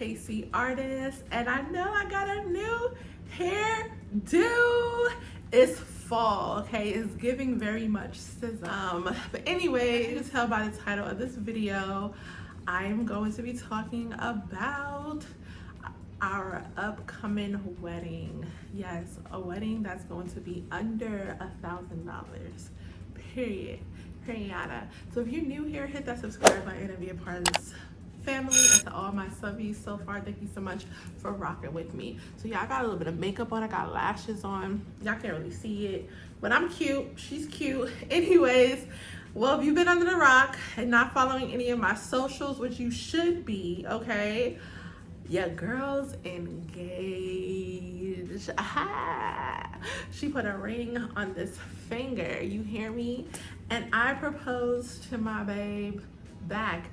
KC Artist, and I know I got a new hairdo. It's fall, okay? It's giving very much sizzle. But anyway, you can tell by the title of this video, I am going to be talking about our upcoming wedding. Yes, a wedding that's going to be under $1,000. Period. So if you're new here, hit that subscribe button and be a part of this family. And to all my subbies so far, thank you so much for rocking with me. So yeah, I got a little bit of makeup on, I got lashes on. Y'all can't really see it, but I'm cute, she's cute. Anyways, well, if you've been under the rock and not following any of my socials, which you should be, okay, your girl's engaged. Aha. She put a ring on this finger, you hear me? And I proposed to my babe back.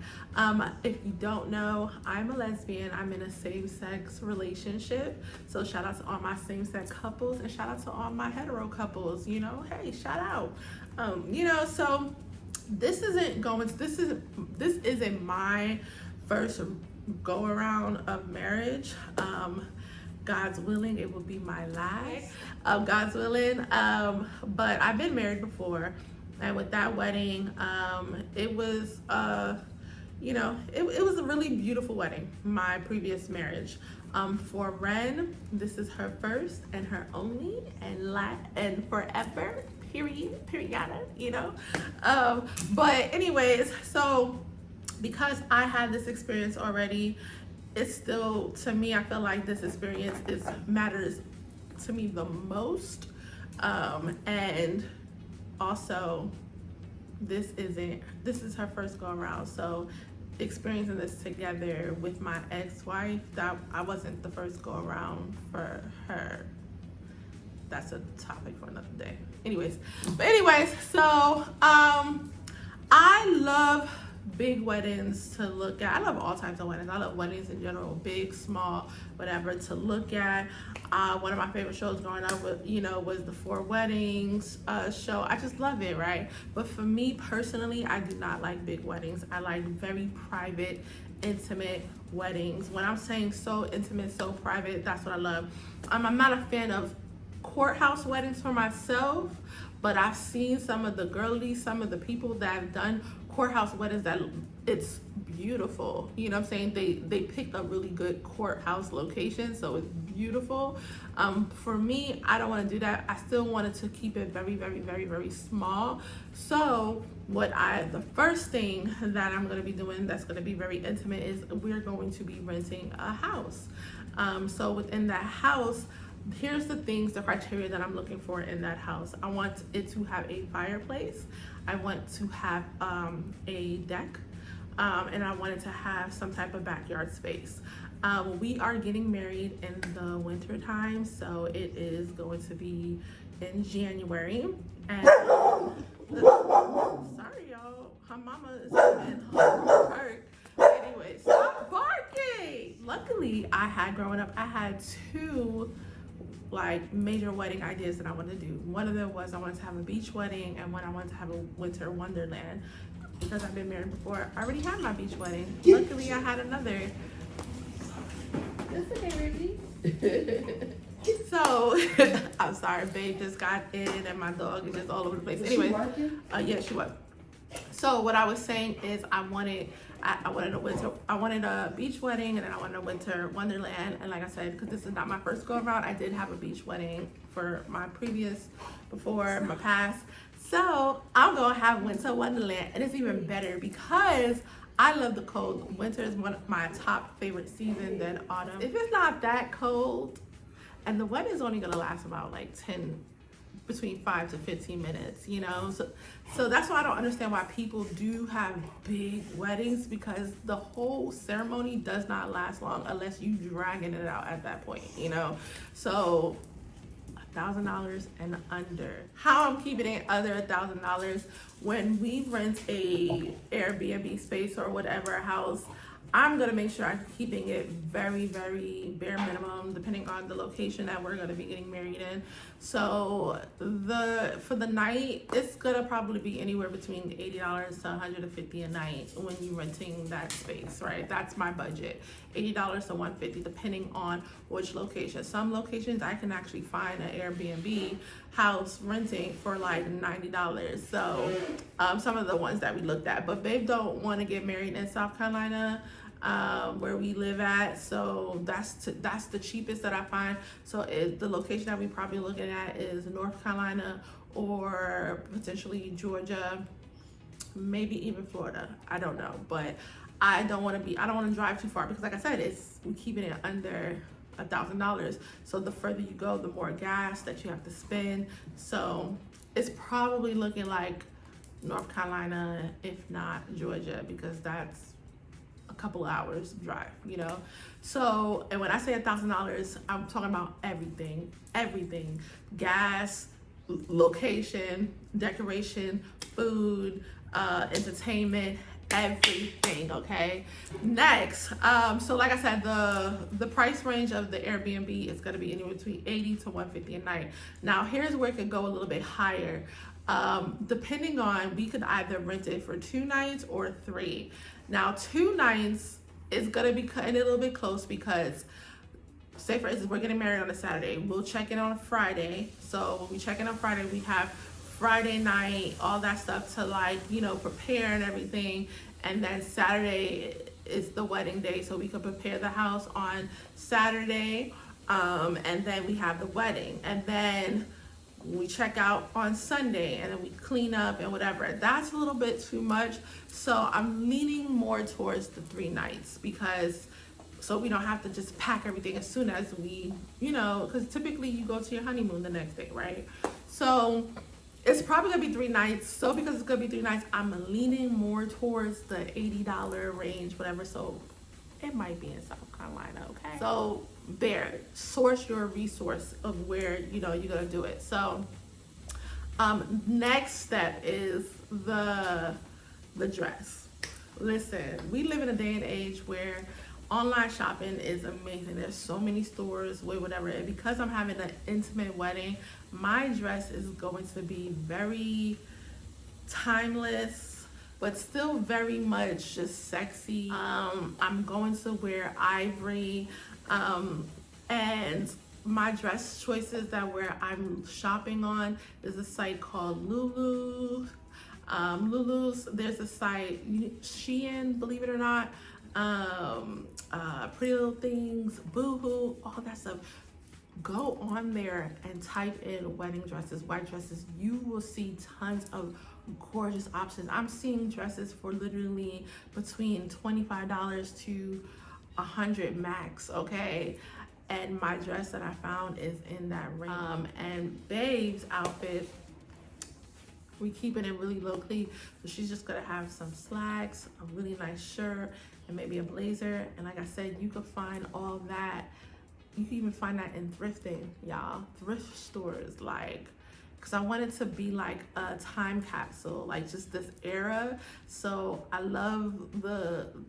If you don't know, I'm a lesbian. I'm in a same-sex relationship. So shout out to all my same-sex couples and shout out to all my hetero couples, you know, hey, shout out. You know, so this isn't my first go around of marriage. God's willing, it will be my last. God's willing. But I've been married before, and with that wedding, it was you know, it was a really beautiful wedding. My previous marriage. For Ren, this is her first and her only and forever. Period. You know. But anyways, so because I had this experience already, it's still, to me, I feel like this experience matters to me the most. And also, this is her first go around. So experiencing this together with my ex-wife, that I wasn't the first go around for her. That's a topic for another day. But anyways, so I love big weddings to look at. I love all types of weddings. I love weddings in general, big, small, whatever, to look at. One of my favorite shows growing up with, you know, was the Four Weddings show. I just love it, right? But for me personally, I do not like big weddings. I like very private, intimate weddings. When I'm saying so intimate, so private, that's what I love. I'm not a fan of courthouse weddings for myself, but I've seen some of the people that have done courthouse weddings that it's beautiful. You know what I'm saying? They picked a really good courthouse location, so it's beautiful. For me, I don't want to do that. I still wanted to keep it very small. So the first thing that I'm going to be doing that's going to be very intimate is we're going to be renting a house. So within that house, here's the criteria that I'm looking for in that house. I want it to have a fireplace. I want to have a deck, and I wanted to have some type of backyard space. We are getting married in the winter time, so it is going to be in January. And sorry y'all, her mama is in hurt. Anyway, stop barking. Luckily, I had two like major wedding ideas that I wanted to do. One of them was I wanted to have a beach wedding, and one I wanted to have a winter wonderland. Because I've been married before, I already had my beach wedding. Luckily, I had another. That's okay, baby. So, I'm sorry, babe just got in, and my dog is just all over the place. Anyway, yeah, she was. So what I was saying is I wanted a beach wedding, and then I wanted a winter wonderland. And like I said, because this is not my first go around, I did have a beach wedding for my past. So I'm gonna have winter wonderland, and it's even better because I love the cold. Winter is one of my top favorite season than autumn. If it's not that cold, and the wedding is only gonna last about like between 5 to 15 minutes, you know, so that's why I don't understand why people do have big weddings, because the whole ceremony does not last long unless you dragging it out at that point, you know. So $1,000 and under. How I'm keeping it under $1,000, when we rent a Airbnb space or whatever house, I'm gonna make sure I'm keeping it very, very bare minimum, depending on the location that we're gonna be getting married in. So for the night, it's gonna probably be anywhere between $80 to $150 a night when you're renting that space, right? That's my budget, $80 to $150, depending on which location. Some locations I can actually find an Airbnb house renting for like $90. So some of the ones that we looked at, but babe don't want to get married in South Carolina, where we live at, so that's the cheapest that I find. So the location that we probably looking at is North Carolina or potentially Georgia, maybe even Florida. I don't know, but I don't want to drive too far because, like I said, we're keeping it under $1,000. So the further you go, the more gas that you have to spend. So it's probably looking like North Carolina, if not Georgia, because that's a couple hours drive, you know. So, and when I say $1,000, I'm talking about everything, gas, location, decoration, food, entertainment, everything. Okay. Next, so like I said, the price range of the Airbnb is going to be anywhere between $80 to $150 a night. Now here's where it could go a little bit higher. Depending on, we could either rent it for 2 nights or 3. Now 2 nights is gonna be cutting it a little bit close because, say for instance, we're getting married on a Saturday. We'll check in on a Friday. So when we check in on Friday, we have Friday night, all that stuff to, like, you know, prepare and everything. And then Saturday is the wedding day, so we could prepare the house on Saturday. And then we have the wedding. And then we check out on Sunday and then we clean up and whatever. That's a little bit too much. So I'm leaning more towards the 3 nights because, so we don't have to just pack everything as soon as we, you know, because typically you go to your honeymoon the next day, right? So it's probably gonna be 3 nights. So because it's gonna be 3 nights, I'm leaning more towards the $80 range, whatever. So it might be in South Carolina, okay? So source your resource of where, you know, you're gonna do it. So next step is the dress. Listen, we live in a day and age where online shopping is amazing. There's so many stores, whatever. And because I'm having an intimate wedding, my dress is going to be very timeless, but still very much just sexy. I'm going to wear ivory, and my dress choices that where I'm shopping on is a site called Lulu. Lulu's, there's a site, Shein, believe it or not, Pretty Little Things, Boohoo, all that stuff. Go on there and type in wedding dresses, white dresses. You will see tons of gorgeous options. I'm seeing dresses for literally between $25 to $100 max, okay? And my dress that I found is in that range. And Babe's outfit, we keeping it really low key. So she's just gonna have some slacks, a really nice shirt, and maybe a blazer. And like I said, you could find all that. You can even find that in thrifting, y'all. Thrift stores, like, because I want it to be like a time capsule, like just this era. So I love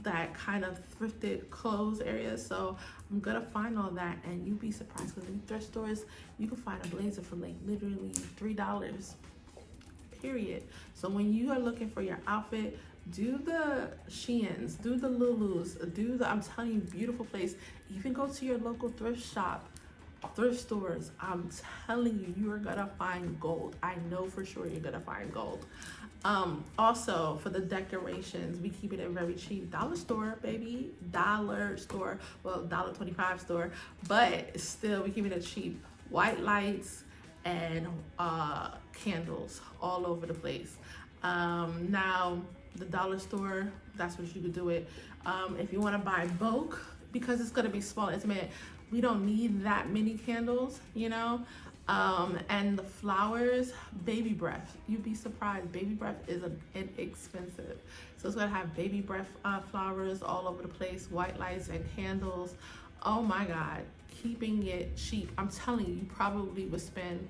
that kind of thrifted clothes area. So I'm gonna find all that, and you'd be surprised because in thrift stores you can find a blazer for like literally $3. Period. So when you are looking for your outfit, do the Sheins, do the Lulus, I'm telling you, beautiful place. Even go to your local thrift stores. I'm telling you, you are gonna find gold. I know for sure you're gonna find gold. Also for the decorations, we keep it very cheap. Dollar store, baby, dollar store. Well, $1.25 store, but still we keep it cheap. White lights and candles all over the place. Now the dollar store, that's what you could do it. If you want to buy bulk, because it's going to be small, intimate, we don't need that many candles, you know. And the flowers, baby breath, you'd be surprised. Baby breath is inexpensive, so it's going to have baby breath flowers all over the place, white lights and candles. Oh my God, keeping it cheap. I'm telling you, you probably would spend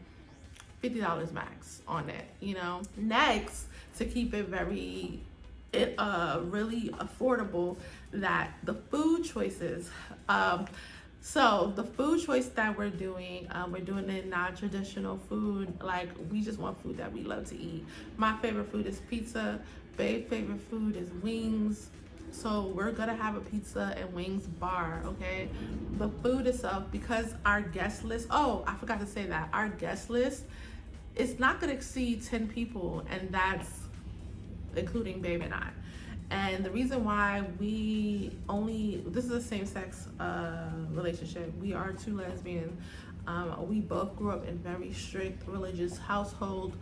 $50 max on it, you know. Next, to keep it very it really affordable, that the food choices, so the food choice that we're doing it non-traditional food. Like, we just want food that we love to eat. My favorite food is pizza. Babe's favorite food is wings. So we're gonna have a pizza and wings bar, okay? The food itself, because our guest list, oh, I forgot to say that, our guest list, it's not gonna exceed 10 people, and that's including Babe and I. And the reason why this is a same-sex relationship. We are two lesbians. We both grew up in very strict religious household.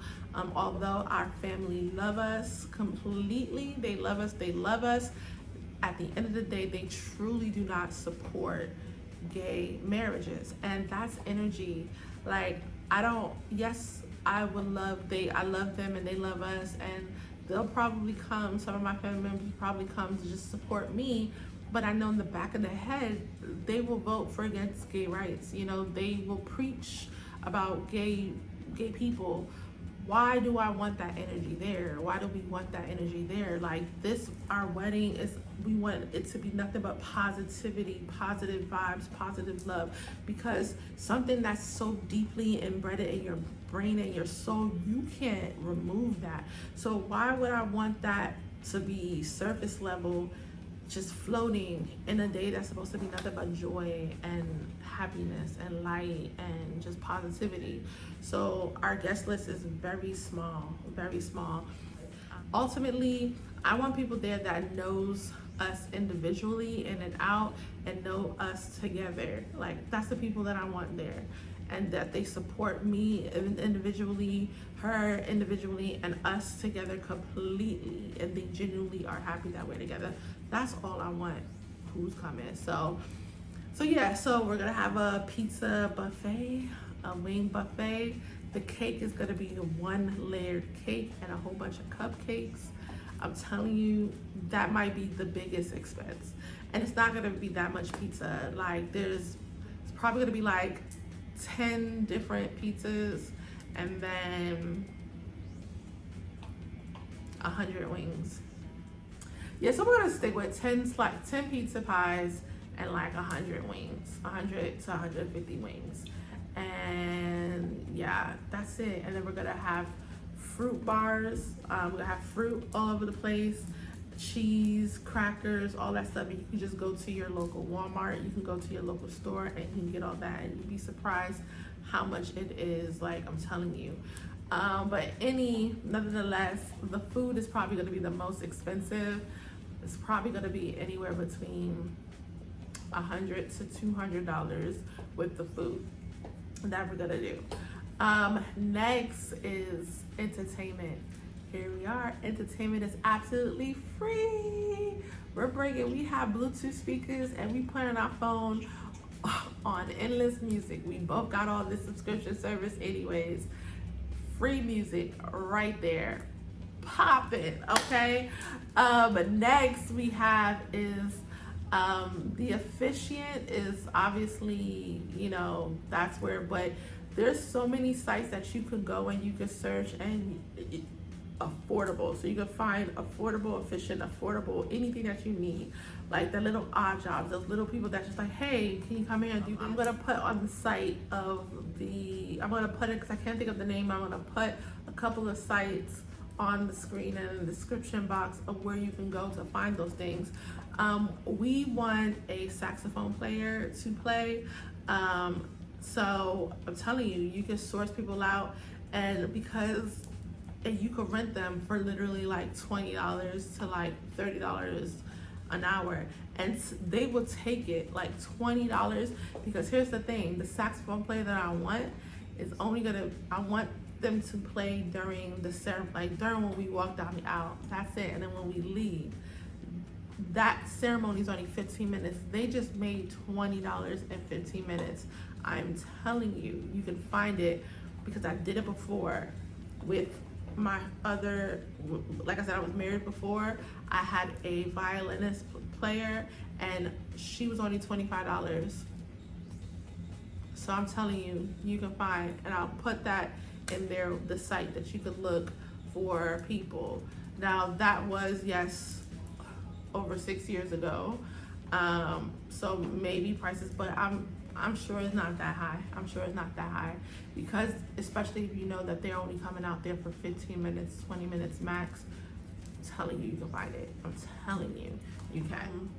Although our family love us completely, they love us. At the end of the day, they truly do not support gay marriages, and that's energy. Like, I love them and they love us, and they'll probably come, some of my family members probably come to just support me, but I know in the back of their head, they will vote for against gay rights. You know, they will preach about gay people. Why do I want that energy there? Why do we want that energy there? Like, our wedding we want it to be nothing but positivity, positive vibes, positive love, because something that's so deeply embedded in your brain and your soul, you can't remove that. So why would I want that to be surface level, just floating in a day that's supposed to be nothing but joy and happiness and light and just positivity? So our guest list is very small, very small. Ultimately, I want people there that knows us individually in and out, and know us together. Like, that's the people that I want there, and that they support me individually, her individually, and us together completely, and they genuinely are happy that we're together. That's all I want. Who's coming? So yeah, so we're gonna have a pizza buffet, a wing buffet. The cake is gonna be a 1-layered cake and a whole bunch of cupcakes. I'm telling you, that might be the biggest expense. And it's not gonna be that much pizza. Like, it's probably gonna be like 10 different pizzas, and then 100 wings. Yeah, so we're gonna stick with 10 pizza pies and like 100 wings, 100 to 150 wings. And yeah, that's it. And then we're gonna have fruit bars. We're gonna have fruit all over the place, cheese, crackers, all that stuff. And you can just go to your local Walmart, you can go to your local store, and you can get all that, and you'd be surprised how much it is. Like, I'm telling you. But nonetheless, the food is probably gonna be the most expensive. It's probably gonna be anywhere between $100 to $200 with the food that we're gonna do. Next is entertainment. Here we are. Entertainment is absolutely free. We have Bluetooth speakers, and we put on our phone on endless music. We both got all this subscription service anyways. Free music right there. Pop it, okay? But next we have is the officiant is obviously, that's where, but there's so many sites that you could go and you could search, and affordable. So you can find affordable officiant, affordable, anything that you need. Like the little odd jobs, those little people that's just like, hey, can you come here and do this? I'm gonna put on the site I'm gonna put it, because I can't think of the name, I'm gonna put a couple of sites on the screen and in the description box of where you can go to find those things. We want a saxophone player to play. So I'm telling you, you can source people out, and you could rent them for literally like $20 to like $30 an hour, and they will take it like $20, because here's the thing, the saxophone player that I want is I want them to play during the ceremony, like during when we walk down the aisle. That's it. And then when we leave, that ceremony is only 15 minutes. They just made $20 in 15 minutes. I'm telling you, you can find it, because I did it before with my other, like I said, I was married before. I had a violinist player, and she was only $25. So I'm telling you, you can find, and I'll put that in there, the site that you could look for people. Now that was, yes, over 6 years ago. So maybe prices, but I'm sure it's not that high. I'm sure it's not that high because especially if you know that they're only coming out there for 15 minutes, 20 minutes max. I'm telling you, you can find it. I'm telling you, you can.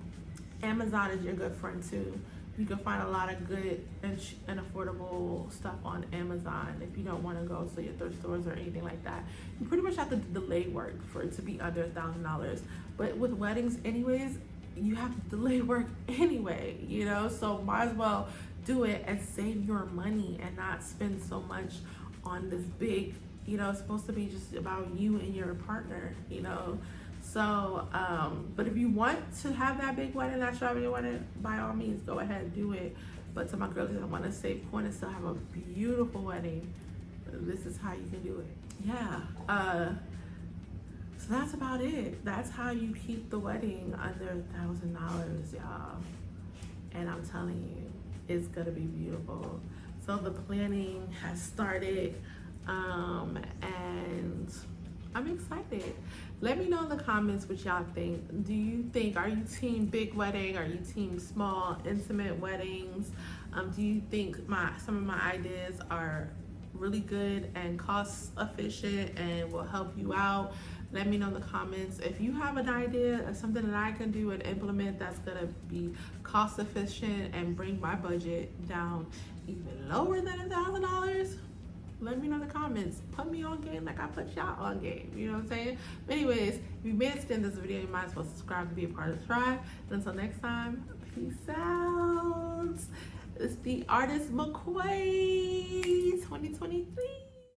Amazon is your good friend too. You can find a lot of good and affordable stuff on Amazon if you don't want to go to your thrift stores or anything like that. You pretty much have to delay work for it to be under $1,000. But with weddings, anyways, you have to delay work anyway, you know? So might as well do it and save your money and not spend so much on this big, you know, it's supposed to be just about you and your partner, you know? So, but if you want to have that big wedding, that extravagant wedding, by all means, go ahead and do it. But to my girls that want to save coin and still have a beautiful wedding, this is how you can do it. Yeah. So that's about it. That's how you keep the wedding under $1,000, y'all. And I'm telling you, it's gonna be beautiful. So the planning has started, and I'm excited. Let me know in the comments what y'all think. Are you team big wedding? Are you team small, intimate weddings? Do you think some of my ideas are really good and cost efficient and will help you out? Let me know in the comments. If you have an idea of something that I can do and implement that's gonna be cost efficient and bring my budget down even lower than $1,000, let me know in the comments. Put me on game like I put y'all on game. You know what I'm saying? But anyways, if you made it to the end of this video, you might as well subscribe to be a part of the tribe. And until next time, peace out. It's the artist McQuay 2023.